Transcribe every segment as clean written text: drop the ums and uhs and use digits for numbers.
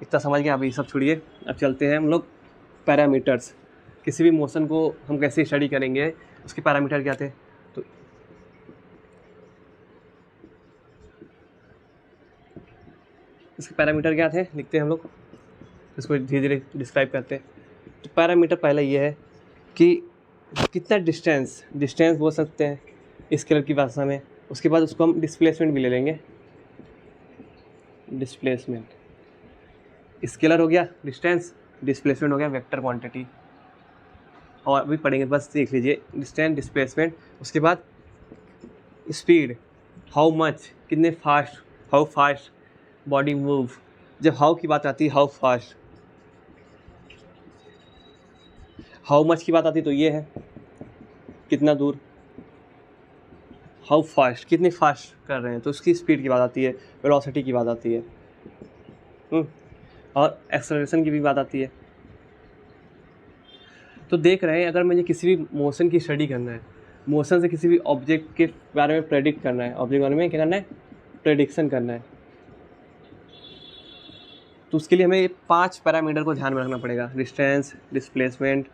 इतना समझ गए। अभी ये सब छोड़िए, अब चलते हैं हम लोग पैरामीटर्स। किसी भी मोशन को हम कैसे स्टडी करेंगे, उसके पैरामीटर क्या थे। तो इसके पैरामीटर क्या थे लिखते हैं हम लोग, इसको धीरे धीरे डिस्क्राइब करते हैं। तो पैरामीटर पहला ये है कि कितना डिस्टेंस बोल सकते हैं स्केलर की भाषा में। उसके बाद उसको हम डिस्प्लेसमेंट भी ले लेंगे। डिस्प्लेसमेंट, स्केलर हो गया डिस्टेंस, डिस्प्लेसमेंट हो गया वेक्टर क्वांटिटी। और अभी पढ़ेंगे, बस देख लीजिए, डिस्टेंस, डिस्प्लेसमेंट, उसके बाद स्पीड, हाउ मच, कितने fast, how fast body move. जब हाउ की बात आती है, हाउ फास्ट, हाउ मच की बात आती है तो ये है कितना दूर, हाउ फास्ट कितने फास्ट कर रहे हैं, तो उसकी स्पीड की बात आती है, वेलोसिटी की बात आती है। और एक्सेलरेशन की भी बात आती है। तो देख रहे हैं, अगर मुझे किसी भी मोशन की स्टडी करना है, मोशन से किसी भी ऑब्जेक्ट के बारे में प्रेडिक्ट करना है, ऑब्जेक्ट के बारे में क्या करना है, प्रेडिक्शन करना है, तो उसके लिए हमें ये 5 पैरामीटर को ध्यान में रखना पड़ेगा। डिस्टेंस, डिस्प्लेसमेंट,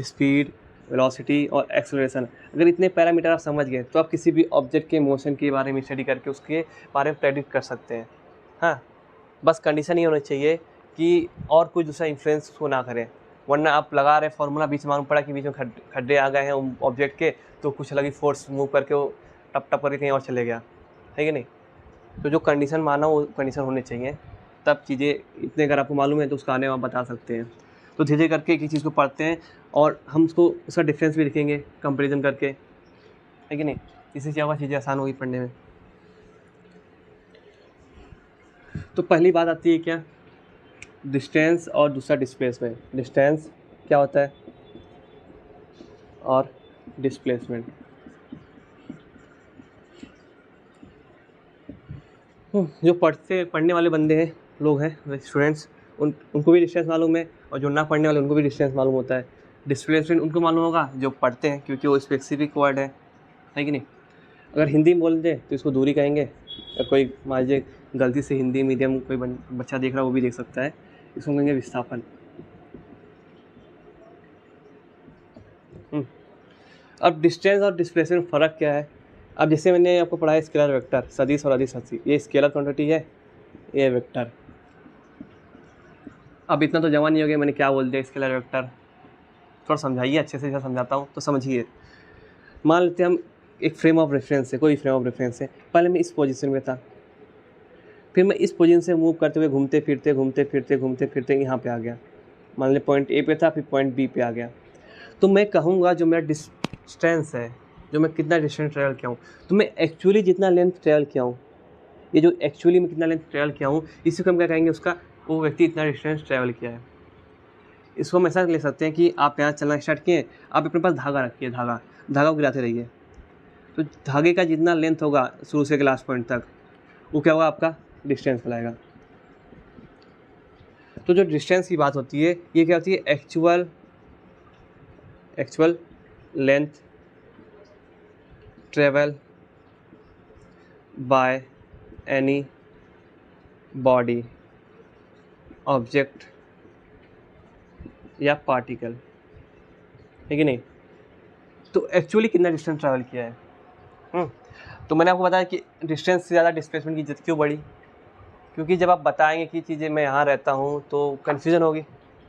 स्पीड, वेलोसिटी और एक्सेलरेशन। अगर इतने पैरामीटर आप समझ गए तो आप किसी भी ऑब्जेक्ट के मोशन के बारे में स्टडी करके उसके बारे में प्रेडिक्ट कर सकते हैं। हाँ, बस कंडीशन ये होनी चाहिए कि और कोई दूसरा इन्फ्लुएंस उसको ना करे, वरना आप लगा रहे फार्मूला, बीच में मालूम पड़ा कि बीच में खड्डे आ गए हैं ऑब्जेक्ट के, तो कुछ अलग ही फोर्स मूव करके वो टप टप करके कहीं और चले गया, है कि नहीं। तो जो कंडीशन माना वो कंडीशन होनी चाहिए, तब चीज़ें इतने अगर आपको मालूम है तो उसका आने में आप बता सकते हैं। तो धीरे करके एक चीज़ को पढ़ते हैं और हम उसको उसका डिफरेंस भी लिखेंगे कंपैरिजन करके, है कि नहीं। इससे क्या होगा, चीज़ें आसान होगी पढ़ने में। तो पहली बात आती है क्या, डिस्टेंस और दूसरा डिस्प्लेसमेंट। डिस्टेंस क्या होता है और डिस्प्लेसमेंट। जो पढ़ने वाले बंदे हैं, लोग हैं, स्टूडेंट्स, उनको भी डिस्टेंस मालूम है, और जो ना पढ़ने वाले उनको भी डिस्टेंस मालूम होता है। डिस्प्लेसमेंट उनको मालूम होगा जो पढ़ते हैं, क्योंकि वो स्पेसिफिक वर्ड है कि नहीं। अगर हिंदी में बोल दे तो इसको दूरी कहेंगे, या कोई मान लीजिए गलती से हिंदी मीडियम कोई बच्चा देख रहा है वो भी देख सकता है, इसको कहेंगे विस्थापन। अब डिस्टेंस और डिस्प्लेसमेंट फ़र्क क्या है। अब जैसे मैंने आपको पढ़ाया स्केलर वेक्टर, सदिश और अदिश राशि, ये स्केलर क्वांटिटी है, ये वेक्टर। अब इतना तो जमा नहीं हो गया मैंने क्या बोल दिया स्केलर वेक्टर, थोड़ा समझाइए अच्छे से, जैसा समझाता हूँ तो समझिए। मान लेते हैं हम एक फ्रेम ऑफ रेफरेंस है, कोई फ्रेम ऑफ रेफरेंस है, पहले मैं इस पोजीशन में था, फिर मैं इस पोजीशन से मूव करते हुए घूमते फिरते यहाँ पे आ गया। मान लीजिए पॉइंट ए पे था, फिर पॉइंट बी पे आ गया। तो मैं कहूँगा जो मेरा डिस्टेंस है, जो मैं कितना डिस्टेंस ट्रैवल किया हूँ, तो मैं एक्चुअली जितना लेंथ ट्रैवल किया हूँ, ये जो एक्चुअली में कितना लेंथ ट्रैवल किया हूँ, इसी को हम क्या कहेंगे, उसका वो व्यक्ति इतना डिस्टेंस ट्रैवल किया है। इसको हम ऐसा ले सकते हैं कि आप यहाँ चलना स्टार्ट किए, आप अपने पास धागा रखिए, धागा को गिराते रहिए, तो धागे का जितना लेंथ होगा शुरू से लास्ट पॉइंट तक, वो क्या होगा, आपका डिस्टेंस कहलाएगा। तो जो डिस्टेंस की बात होती है, ये क्या होती है, actual length travel by any body, object या पार्टिकल, है कि नहीं। तो एक्चुअली कितना डिस्टेंस ट्रैवल किया है। तो मैंने आपको बताया कि डिस्टेंस से ज़्यादा डिस्प्लेसमेंट की इज्जत क्यों बढ़ी, क्योंकि जब आप बताएंगे कि चीज़ें मैं यहाँ रहता हूँ तो कन्फ्यूज़न होगी।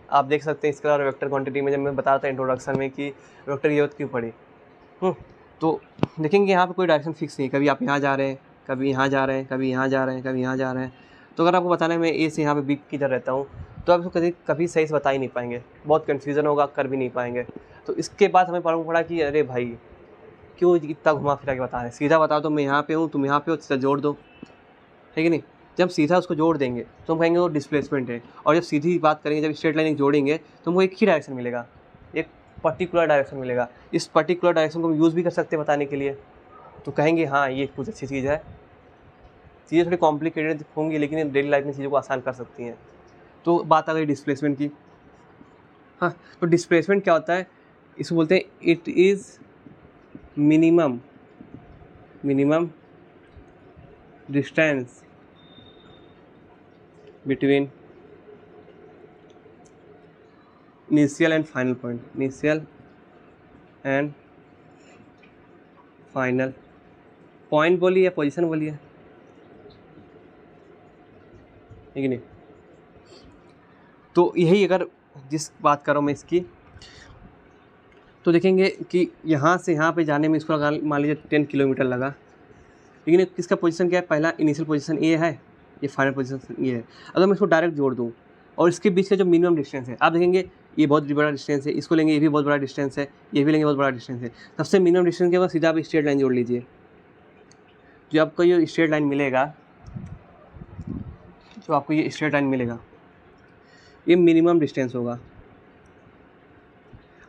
आप देख सकते हैं इसके अलावा वेक्टर क्वांटिटी में, जब मैं बता रहा था इंट्रोडक्शन में कि वेक्टर की जरूरत क्यों पड़ी, तो देखेंगे यहाँ पे कोई डायरेक्शन फिक्स नहीं है, कभी आप यहाँ जा रहे हैं, कभी यहाँ जा रहे हैं, कभी यहाँ जा रहे हैं, कभी यहाँ जा रहे हैं। तो अगर आपको बताना है मैं ए से यहाँ पे बी किधर रहता हूँ, तो आप इसको कभी सही से बता ही नहीं पाएंगे, बहुत कन्फ्यूज़न होगा, कर भी नहीं पाएंगे। तो इसके बाद हमें मालूम पड़ा कि अरे भाई क्यों इतना घुमा फिरा के बता रहे हैं, सीधा बताओ तो मैं यहाँ पे हूँ, तुम यहाँ पे हो, सीधा जोड़ दो, है कि नहीं। जब सीधा उसको जोड़ देंगे तो हम कहेंगे वो डिस्प्लेसमेंट है, और जब सीधी बात करेंगे, जब स्ट्रेट लाइन जोड़ेंगे तो हमको एक ही डायरेक्शन मिलेगा, एक पर्टिकुलर डायरेक्शन मिलेगा। इस पर्टिकुलर डायरेक्शन को हम यूज़ भी कर सकते हैं बताने के लिए, तो कहेंगे हाँ ये कुछ अच्छी चीज़ है। चीज़ें थोड़ी कॉम्प्लिकेटेड होंगी लेकिन डेली लाइफ में चीज़ों को आसान कर सकती हैं। तो बात आ गई डिस्प्लेसमेंट की। हाँ, तो डिस्प्लेसमेंट क्या होता है, इसको बोलते हैं it is minimum distance between initial and final point, initial and final point बोलिए या पोजीशन बोलिए, है कि नहीं। तो यही अगर जिस बात कर रहा हूँ मैं इसकी, तो देखेंगे कि यहाँ से यहाँ पे जाने में इसको मान लीजिए 10 किलोमीटर लगा, लेकिन किसका पोजीशन क्या है, पहला इनिशियल पोजीशन ये है, ये फाइनल पोजीशन ये है। अगर मैं इसको डायरेक्ट जोड़ दूँ और इसके बीच का जो मिनिमम डिस्टेंस है, आप देखेंगे ये बहुत बड़ा डिस्टेंस है, इसको लेंगे ये भी बहुत बड़ा डिस्टेंस है, ये भी लेंगे बहुत बड़ा डिस्टेंस है, सबसे मिनिमम डिस्टेंस के बाद सीधा आप स्ट्रेट लाइन जोड़ लीजिए। जो आपको ये स्ट्रेट लाइन मिलेगा, जो आपको ये स्ट्रेट लाइन मिलेगा, ये मिनिमम डिस्टेंस होगा।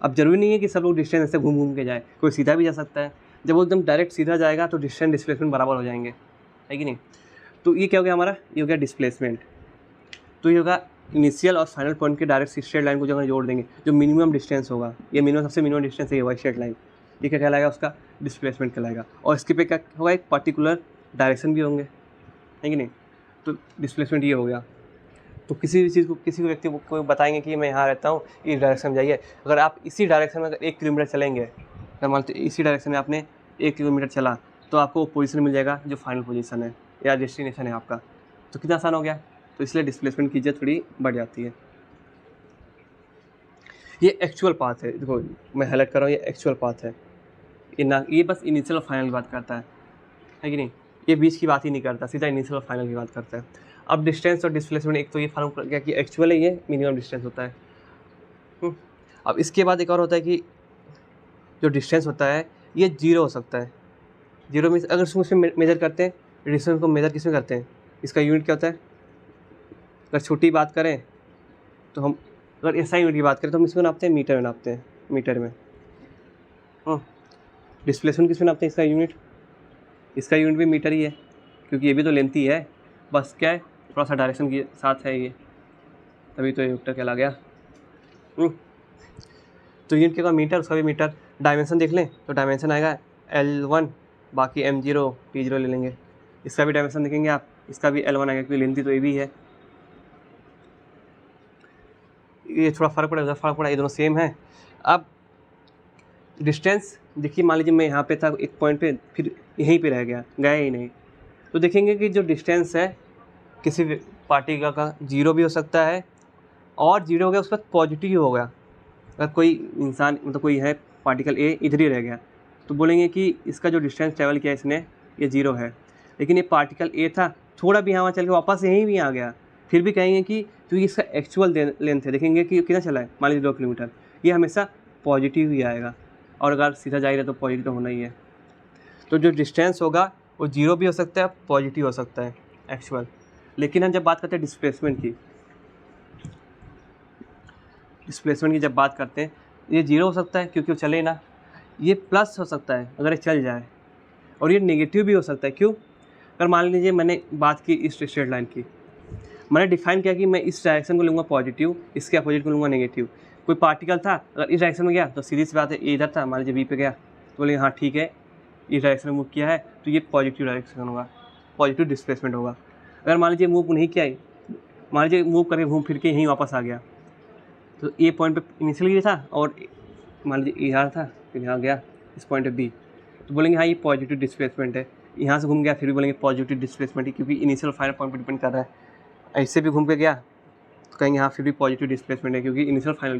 अब जरूरी नहीं है कि सब लोग डिस्टेंस ऐसे घूम घूम के जाए, कोई सीधा भी जा सकता है। जब वो एकदम डायरेक्ट सीधा जाएगा तो डिस्टेंस डिस्प्लेसमेंट बराबर हो जाएंगे, है कि नहीं। तो ये क्या हो गया हमारा, ये हो गया डिस्प्लेसमेंट। तो ये होगा इनिशियल और फाइनल पॉइंट के डायरेक्ट स्ट्रेट लाइन को जो अगर जोड़ देंगे, जो मिनिमम डिस्टेंस होगा, ये मिनिमम सबसे मिनिमम डिस्टेंस है, ये होगा स्ट्रेट लाइन, ये क्या कहलाएगा, उसका डिस्प्लेसमेंट कहलाएगा। और इसके पे क्या होगा, एक पर्टिकुलर डायरेक्शन भी होंगे, है कि नहीं। तो डिस्प्लेसमेंट ये हो गया। तो किसी भी चीज़ को, किसी भी व्यक्ति को बताएंगे कि मैं यहाँ रहता हूँ, इस डायरेक्शन में जाइए, अगर आप इसी डायरेक्शन में अगर 1 किलोमीटर चलेंगे, अगर मान लीजिए इसी डायरेक्शन में आपने 1 किलोमीटर चला, तो आपको वो पोजीशन मिल जाएगा जो फाइनल पोजीशन है या डेस्टिनेशन है आपका। तो कितना आसान हो गया। तो इसलिए डिस्प्लेसमेंट की इज्जत थोड़ी बढ़ जाती है। ये एक्चुअल पाथ है, देखो मैं हाईलाइट कर रहा हूँ, ये एक्चुअल पाथ है, ये बस इनिशियल और फाइनल की बात करता है कि नहीं। ये बीच की बात ही नहीं करता, सीधा इनिशियल और फाइनल की बात करता है। अब डिस्टेंस और डिस्प्लेसमेंट, एक तो ये फार्म कर गया कि एक्चुअल है, ये मिनिमम डिस्टेंस होता है। अब इसके बाद एक और होता है कि जो डिस्टेंस होता है ये 0 हो सकता है। 0 मीन्स अगर उसमें मेजर करते हैं, डिस्टेंस को मेजर किस में करते हैं, इसका यूनिट क्या होता है। अगर छोटी बात करें तो हम, अगर ऐसा यूनिट की बात करें तो हम इसको नापते हैं मीटर में, नापते हैं मीटर में। डिस्प्लेसमेंट किस में नापते हैं, इसका यूनिट, इसका यूनिट भी मीटर ही है, क्योंकि ये भी तो लेंथ ही है, बस क्या है थोड़ा सा डायरेक्शन के साथ है ये, तभी तो ये वेक्टर कहला गया। तो यूनिट क्या होगा, मीटर, उसका भी मीटर। डायमेंशन देख लें तो डायमेंशन आएगा L1, बाकी M0 T0 ले लेंगे। इसका भी डायमेंशन देखेंगे आप, इसका भी L1 आएगा, क्योंकि लेंथ तो ये भी है। ये थोड़ा फ़र्क पड़ा, उधर फ़र्क पड़ा, ये दोनों सेम है। अब डिस्टेंस देखिए, मान लीजिए मैं यहाँ पे था एक पॉइंट पे, फिर यहीं पे रह गया ही नहीं, तो देखेंगे कि जो डिस्टेंस है किसी पार्टिकल का 0 भी हो सकता है, और 0 हो गया उसके बाद पॉजिटिव हो गया। अगर कोई इंसान, मतलब कोई है पार्टिकल ए इधर ही रह गया, तो बोलेंगे कि इसका जो डिस्टेंस ट्रैवल किया इसने, ये 0 है। लेकिन ये पार्टिकल ए था, थोड़ा भी यहाँ चल के वापस यहीं भी आ गया, फिर भी कहेंगे कि क्योंकि इसका एक्चुअल लेंथ है, देखेंगे कि कितना चला है, मान लीजिए 2 किलोमीटर, ये हमेशा पॉजिटिव ही आएगा, और अगर सीधा जाएगा तो पॉजिटिव तो होना ही है। तो जो डिस्टेंस होगा वो 0 भी हो सकता है, पॉजिटिव हो सकता है एक्चुअल। लेकिन हम जब बात करते हैं डिस्प्लेसमेंट की जब बात करते हैं, ये 0 हो सकता है क्योंकि वो चले ना, ये प्लस हो सकता है अगर ये चल जाए, और ये नेगेटिव भी हो सकता है। क्यों, अगर मान लीजिए मैंने बात की इस स्ट्रेट लाइन की, मैंने डिफाइन किया कि मैं इस डायरेक्शन को लूँगा पॉजिटिव, इसके अपोजिट को लूँगा नेगेटिव। कोई पार्टिकल था, अगर इस डायरेक्शन में गया तो सीधी सी बात है, ये इधर था, मान लीजिए बी पे गया, तो बोले हाँ ठीक है, इस डायरेक्शन में मूव किया है तो ये पॉजिटिव डायरेक्शन होगा, पॉजिटिव डिस्प्लेसमेंट होगा। अगर मान लीजिए मूव नहीं किया, मान लीजिए मूव करके घूम फिर के यहीं वापस आ गया, तो ए पॉइंट पे इनिशियल ये था, और मान लीजिए यहाँ था, फिर यहाँ गया इस पॉइंट पे बी, तो बोलेंगे हाँ ये पॉजिटिव डिस्प्लेसमेंट है। यहाँ से घूम गया, फिर भी बोलेंगे पॉजिटिव डिस्प्लेसमेंट है, क्योंकि इनिशियल फाइनल पॉइंट पर डिपेंड कर रहा है। ऐसे भी घूम के गया तो कहेंगे हाँ फिर भी पॉजिटिव डिस्प्लेसमेंट है, क्योंकि इनिशियल फाइनल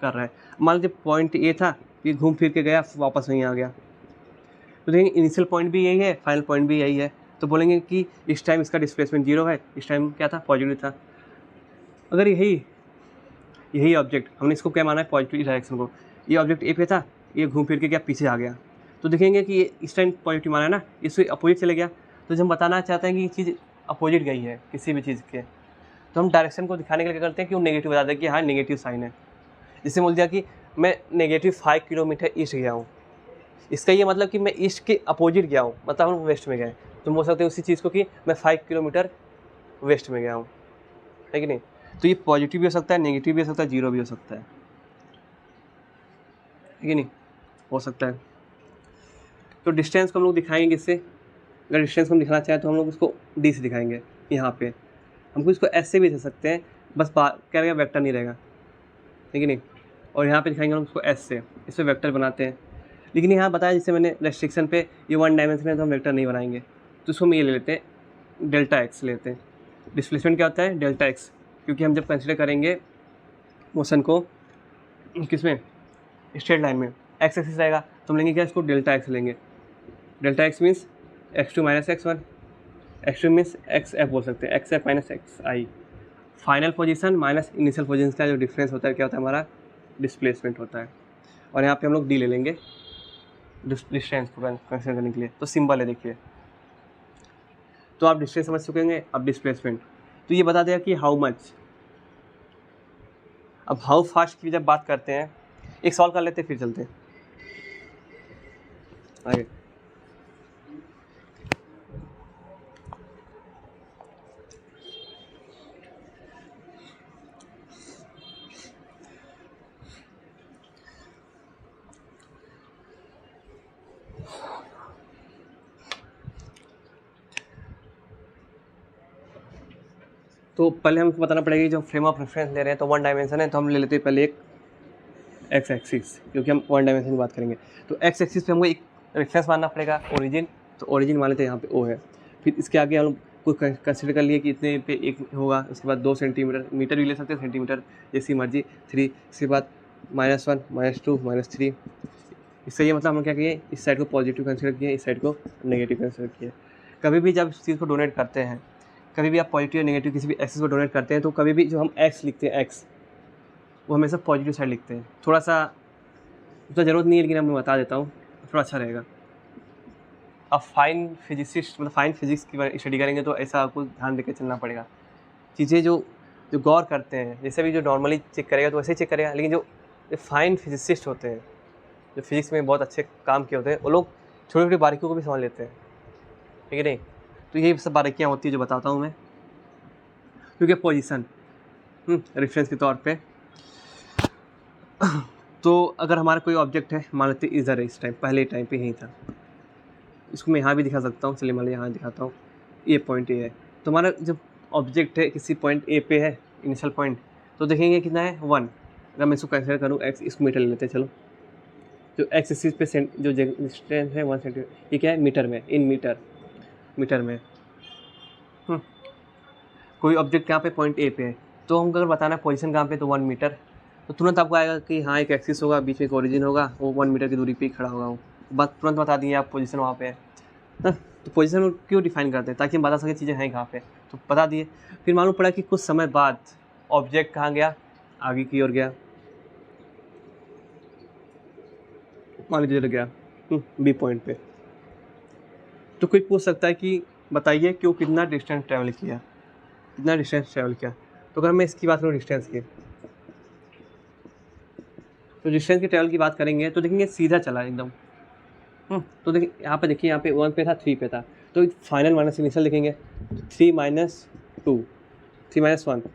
कर रहा है। मान लीजिए पॉइंट ए था, फिर घूम फिर के गया, वापस वहीं आ गया, तो देखेंगे इनिशियल पॉइंट भी यही है, फाइनल पॉइंट भी यही है, तो बोलेंगे कि इस टाइम इसका डिस्प्लेसमेंट 0 है, इस टाइम क्या था, पॉजिटिव था। अगर यही ऑब्जेक्ट, हमने इसको क्या माना है, पॉजिटिव डायरेक्शन को, ये ऑब्जेक्ट ए पे था, ये घूम फिर के क्या पीछे आ गया, तो देखेंगे कि ये इस टाइम पॉजिटिव माना है ना, इससे अपोजिट चले गया, तो जब हम बताना चाहते हैं कि ये चीज़ अपोजिट गई है किसी भी चीज़ के, तो हम डायरेक्शन को दिखाने के लिए क्या करते हैं कि वो नेगेटिव बता दें कि हाँ नेगेटिव साइन है। जैसे बोल दिया कि मैं -5 किलोमीटर ईस्ट गया हूँ, इसका ये मतलब कि मैं ईस्ट के अपोजिट गया हूँ, मतलब हम वेस्ट में गए। तुम बोल सकते हो उसी चीज़ को कि मैं 5 किलोमीटर वेस्ट में गया हूँ, है कि नहीं। तो ये पॉजिटिव भी हो सकता है, नेगेटिव भी हो सकता है, 0 भी हो सकता है कि नहीं, हो सकता है। तो डिस्टेंस को हम लोग दिखाएंगे इससे, अगर डिस्टेंस को हम दिखाना चाहें तो हम लोग इसको डी से दिखाएंगे। यहाँ पे हमको इसको ऐसे भी दे सकते हैं, बस कह रहेगा वेक्टर नहीं रहेगा, है कि नहीं। और यहाँ पे दिखाएंगे हम उसको एस से, इस पर वेक्टर बनाते हैं। लेकिन यहाँ बताया जैसे मैंने रेस्ट्रिक्शन पे ये वन डायमेंशन है तो हम वेक्टर नहीं बनाएंगे, तो उसको हम ये ले लेते हैं डेल्टा एक्स लेते हैं। डिस्प्लेसमेंट क्या होता है डेल्टा एक्स, क्योंकि हम जब कंसिडर करेंगे मोशन को किसमें स्ट्रेट लाइन में एक्स एक्सिस रहेगा तो हम लेंगे क्या इसको डेल्टा एक्स लेंगे। Delta X means x2 minus x1, x2 means X F बोल सकते हैं, X F minus X I. Final position minus initial position का जो डिफरेंस होता है क्या होता है हमारा डिस्प्लेसमेंट होता है। और यहाँ पे हम लोग डी ले लेंगे डिस्टेंस को कंसिडर करने के लिए, तो सिंबल है देखिए। तो आप डिस्टेंस समझ चुकेंगे, अब डिस्प्लेसमेंट तो ये बता देगा कि हाउ मच। अब हाउ फास्ट की जब बात करते हैं एक सॉल्व कर लेते हैं फिर चलते हैं आगे। तो पहले हमको बताना पड़ेगा कि जो फ्रेम ऑफ रेफरेंस ले रहे हैं तो वन डायमेंशन है, तो हम ले लेते हैं पहले एक एक्स एक्सिस, क्योंकि हम वन डायमेंशन की बात करेंगे। तो एक्स एक्सिस पे हमको एक रेफरेंस मानना पड़ेगा ओरिजिन, तो ओरिजिन मान लेते हैं यहाँ पे ओ है। फिर इसके आगे हम कोई कंसिडर कर लिए कि इतने पे एक होगा, उसके बाद 2 सेंटीमीटर, मीटर भी ले सकते हैं सेंटीमीटर जैसी मर्जी, 3, इसके बाद -1 -2 -3। इससे ये मतलब हम क्या किए इस साइड को पॉजिटिव कंसिडर किए, इस साइड को नेगेटिव कंसिडर किए। कभी भी जब इस चीज़ को डोनेट करते हैं, कभी भी आप पॉजिटिव या नेगेटिव किसी भी एक्सिस को डोनेट करते हैं तो कभी भी जो हम एक्स लिखते हैं एक्स वो हमेशा पॉजिटिव साइड लिखते हैं। थोड़ा सा उतना ज़रूरत नहीं है लेकिन मैं बता देता हूँ थोड़ा अच्छा रहेगा। अब फाइन फिजिसिस्ट मतलब फाइन फिजिक्स की स्टडी करेंगे तो ऐसा आपको ध्यान देकर चलना पड़ेगा। चीज़ें जो जो गौर करते हैं, जैसे भी जो नॉर्मली चेक करेगा तो वैसे ही चेक करेगा, लेकिन जो फाइन फिजिसिस्ट होते हैं जो फिजिक्स में बहुत अच्छे काम किए होते हैं वो लोग छोटी छोटी बारीकियों को भी समझ लेते हैं, ठीक है नहीं। तो यही सब बारीकियाँ होती है जो बताता हूँ मैं, क्योंकि पोजीशन रेफरेंस के तौर पे। तो अगर हमारा कोई ऑब्जेक्ट है, मान लेते इधर है, इस टाइम पहले टाइम पे यहीं था, इसको मैं यहाँ भी दिखा सकता हूँ, चलिए मान लीजिए यहाँ दिखाता हूँ, ये पॉइंट ए है। तो हमारा जब ऑब्जेक्ट है किसी पॉइंट ए पे है इनिशियल पॉइंट, तो देखेंगे कितना है 1। अगर मैं इसको कंसिडर करूँ एक्स, इसको मीटर ले लेते हैं चलो। जो एक्स एक्सिस पे जो डिस्टेंस है 1 सेंटीमीटर, ये क्या है मीटर में, इन मीटर में। कोई ऑब्जेक्ट यहाँ पे पॉइंट ए पे है, तो हम अगर बताना है पोजीशन कहाँ पे तो 1 मीटर, तो तुरंत आपको आएगा कि हाँ एक एक्सिस होगा, बीच में एक ओरिजिन होगा, वो 1 मीटर की दूरी पे ही खड़ा होगा, वो बात तुरंत बता दिए आप पोजीशन वहाँ पे है। तो पोजीशन क्यों डिफाइन करते हैं, ताकि हम बता सकें चीज़ें हैं कहाँ पे, तो बता दिए। फिर मालूम पड़ा कि कुछ समय बाद ऑब्जेक्ट कहाँ गया, आगे की ओर गया, मान लीजिए गया बी पॉइंट पे। तो कोई पूछ सकता है कि बताइए कि वो कितना डिस्टेंस ट्रैवल किया, कितना डिस्टेंस ट्रैवल किया। तो अगर मैं इसकी बात करूँ डिस्टेंस की, तो डिस्टेंस की ट्रैवल की बात करेंगे तो देखेंगे सीधा चला एकदम। तो देखिए यहाँ पे, देखिए यहाँ पे 1 पे था, 3 पे था, तो फाइनल माइनस इनिशियल लिखेंगे 3 - 2, 3 - 1,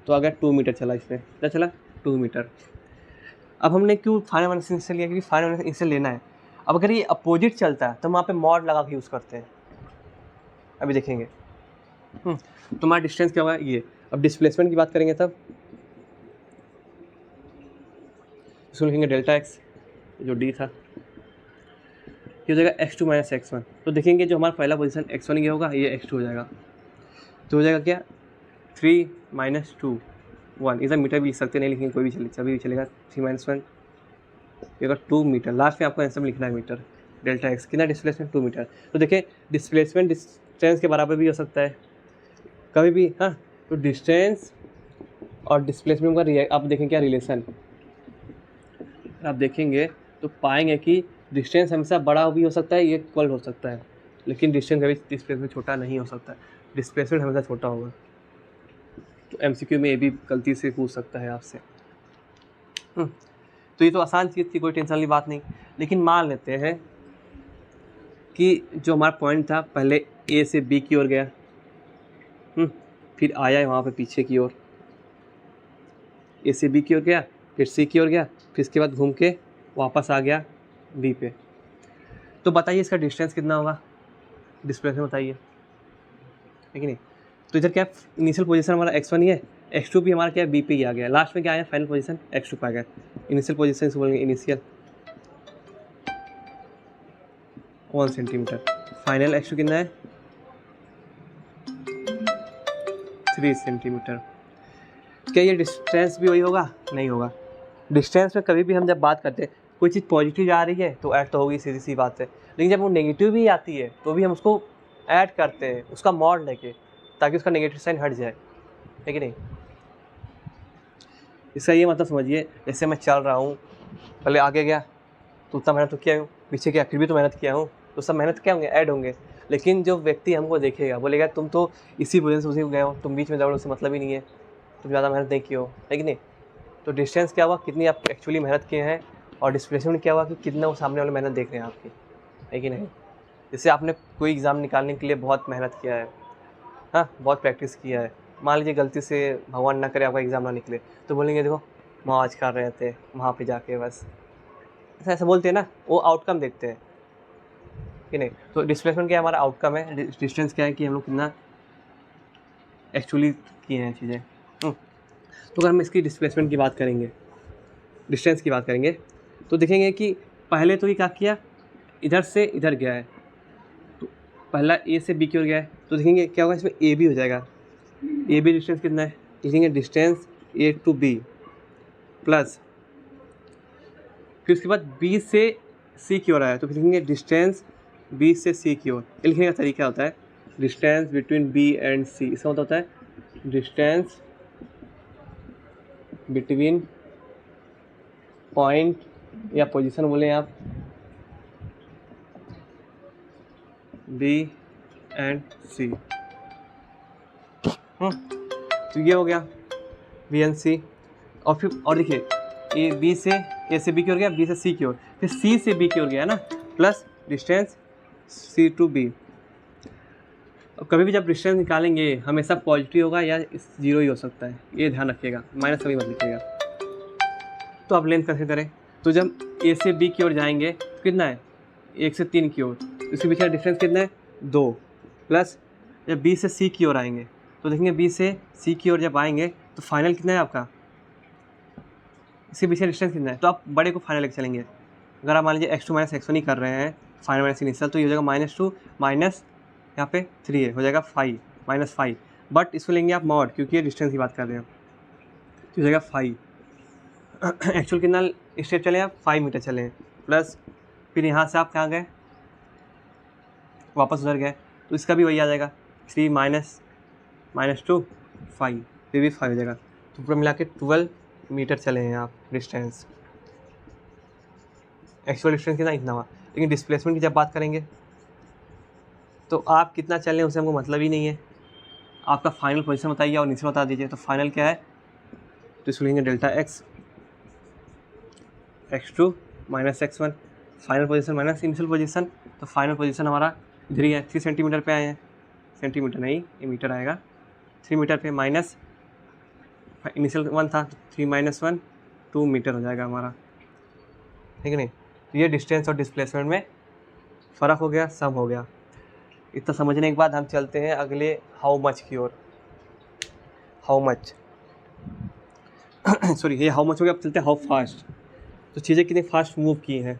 तो अगर 2 मीटर चला, इसमें क्या चला 2 मीटर। अब हमने क्यों फाइनल माइनस इनिशियल लिया, क्योंकि फाइनल माइनस इनिशियल लेना है। अब अगर ये अपोजिट चलता है तो हम वहाँ पे मॉड लगा के यूज़ करते हैं, अभी देखेंगे। तो हमारा डिस्टेंस क्या होगा ये। अब डिस्प्लेसमेंट की बात करेंगे तब इसको लिखेंगे डेल्टा एक्स, जो डी था, ये हो जाएगा x2 - x1। तो देखेंगे जो हमारा पहला पोजीशन x1 ये होगा, ये x2 हो जाएगा, तो हो जाएगा क्या 3 - 2 1। इधर मीटर भी लिख सकते नहीं, लेकिन कोई भी चले, सभी भी चलेगा। 3 - 1 ये होगा 2 मीटर। लास्ट में आपको आंसर में लिखना है मीटर। डेल्टा एक्स कितना डिस्प्लेसमेंट 2 मीटर। तो देखिए डिस्प्लेसमेंट डिस्टेंस के बराबर भी हो सकता है कभी भी। हाँ, तो डिस्टेंस और डिस्प्लेसमेंट का आप देखें क्या रिलेशन, आप देखेंगे तो पाएंगे कि डिस्टेंस हमेशा बड़ा भी हो सकता है, ये इक्वल हो सकता है, लेकिन डिस्टेंस कभी डिस्प्लेसमेंट छोटा नहीं हो सकता है, डिस्प्लेसमेंट हमेशा छोटा होगा। तो एमसीक्यू में ये भी गलती से पूछ सकता है आपसे। तो ये तो आसान चीज़ थी, कोई टेंशन वाली बात नहीं। लेकिन मान लेते हैं कि जो हमारा पॉइंट था पहले ए से बी की ओर गया, फिर आया है वहाँ पे पीछे की ओर, ए से बी की ओर गया, फिर सी की ओर गया, फिर इसके बाद घूम के वापस आ गया बी पे। तो बताइए इसका डिस्टेंस कितना होगा, डिस्प्लेसमेंट बताइए, है कि नहीं। तो इधर क्या इनिशियल पोजीशन हमारा x1 ही है, x2 भी हमारा क्या है, बी पे ही आ गया। लास्ट में क्या आया, फाइनल पोजीशन x2 पे आ गया। इनिशियल पोजीशन से बोलेंगे इनिशियल 1 सेंटीमीटर, फाइनल x2 कितना है 3 सेंटीमीटर। क्या ये डिस्टेंस भी वही होगा? नहीं होगा। डिस्टेंस में कभी भी हम जब बात करते हैं कोई चीज़ पॉजिटिव जा रही है तो ऐड तो होगी, सीधी सी बात है। लेकिन जब वो नेगेटिव भी आती है तो भी हम उसको ऐड करते हैं उसका मॉड लेके, ताकि उसका नेगेटिव साइन हट जाए, है कि नहीं। इसका ये मतलब समझिए, जैसे मैं चल रहा हूँ, पहले आगे गया तो उतना मेहनत तो किया हूँ, पीछे गया फिर भी तो मेहनत किया हूँ, तो सब मेहनत क्या होंगे, ऐड होंगे। लेकिन जो व्यक्ति हमको देखेगा बोलेगा तुम तो इसी वजह से उसी को गए हो, तुम बीच में दौड़ो, उससे मतलब ही नहीं है, तुम ज़्यादा मेहनत नहीं किए हो, है कि नहीं। तो डिस्टेंस क्या हुआ, कितनी आप एक्चुअली मेहनत किए हैं, और डिस्प्लेसमेंट क्या हुआ कि कितना वो सामने वाले मेहनत देख रहे हैं आपकी, है कि नहीं। जैसे आपने कोई एग्ज़ाम निकालने के लिए बहुत मेहनत किया है, हाँ, बहुत प्रैक्टिस किया है, मान लीजिए गलती से भगवान ना करे आपका एग्ज़ाम ना निकले, तो बोलेंगे देखो मौज कर रहे थे वहाँ पे जाके, बस ऐसा ऐसा बोलते हैं ना, वो आउटकम देखते हैं कि नहीं। तो डिस्प्लेसमेंट क्या है, हमारा आउटकम है। डिस्टेंस क्या है कि हम लोग कितना एक्चुअली किए हैं चीज़ें। तो अगर हम इसकी डिस्प्लेसमेंट की बात करेंगे, डिस्टेंस की बात करेंगे, तो देखेंगे कि पहले तो ये क्या किया, इधर से इधर गया है, तो पहला ए से बी की ओर गया है, तो देखेंगे क्या होगा, इसमें ए बी हो जाएगा। ए बी डिस्टेंस कितना है, लिखेंगे distance A to B plus, फिर उसके बाद बी से सी की ओर आया तो लिखेंगे डिस्टेंस बी से सी की ओर। लिखने का तरीका होता है डिस्टेंस बिटवीन बी एंड सी, इसका मतलब होता है डिस्टेंस बिटवीन पॉइंट या पोजीशन बोले आप बी एंड सी। तो ये हो गया बी एंड सी। और फिर और देखिए ए से बी की ओर गया, बी से सी की ओर, फिर सी से बी की ओर गया ना, plus distance C to B. अब कभी भी जब डिस्टेंस निकालेंगे हमेशा पॉजिटिव होगा या जीरो ही हो सकता है, ये ध्यान रखिएगा, माइनस कभी मत लिखिएगा। तो अब लेंथ कैसे करें, तो जब ए से बी की ओर जाएंगे तो कितना है 1 से 3 की ओर, इसके बीच का डिस्टेंस कितना है 2, प्लस जब बी से सी की ओर आएंगे तो देखेंगे बी से सी की ओर जब आएंगे तो फाइनल कितना है आपका, इसके बीच का डिस्टेंस कितना है। तो आप बड़े को फाइनल लेके चलेंगे। अगर आप मान लीजिए x2 माइनस x1 ही कर रहे हैं, फाइनल माइनस इनिशियल, तो ये हो जाएगा -2 माइनस यहाँ पे 3 है, हो जाएगा 5 -5। बट इसको लेंगे आप मॉड, क्योंकि ये डिस्टेंस की बात कर रहे हैं, तो हो जाएगा 5। एक्चुअल कितना स्टेप चले आप 5 मीटर चले, प्लस फिर यहाँ से आप कहाँ गए, वापस उधर गए, तो इसका भी वही आ जाएगा 3 -2 5, फिर भी 5 हो जाएगा। तो पूरा मिला के 12 मीटर चले हैं आप डिस्टेंस। एक्चुअल डिस्टेंस कितना, इतना हुआ। लेकिन डिस्प्लेसमेंट की जब बात करेंगे तो आप कितना चल रहे हैं उससे हमको मतलब ही नहीं है, आपका फाइनल पोजीशन बताइए और नीचे बता दीजिए। तो फाइनल क्या है, तो इसको लेंगे delta x x2 minus x1, final position minus initial position. तो फाइनल पोजीशन हमारा इधर ही है, 3 सेंटीमीटर पे आए हैं, सेंटीमीटर नहीं ये मीटर आएगा, 3 मीटर पे माइनस इनिशियल 1 था, 3 - 1 2 मीटर हो जाएगा हमारा, ठीक है नहीं। तो ये डिस्टेंस और डिस्प्लेसमेंट में फ़र्क हो गया, सम हो गया। इतना समझने के बाद हम चलते हैं अगले हाउ मच की ओर। हाउ मच सॉरी, ये हाउ मच हो गया। अब चलते हैं हाउ फास्ट। तो चीज़ें कितनी फास्ट मूव की हैं।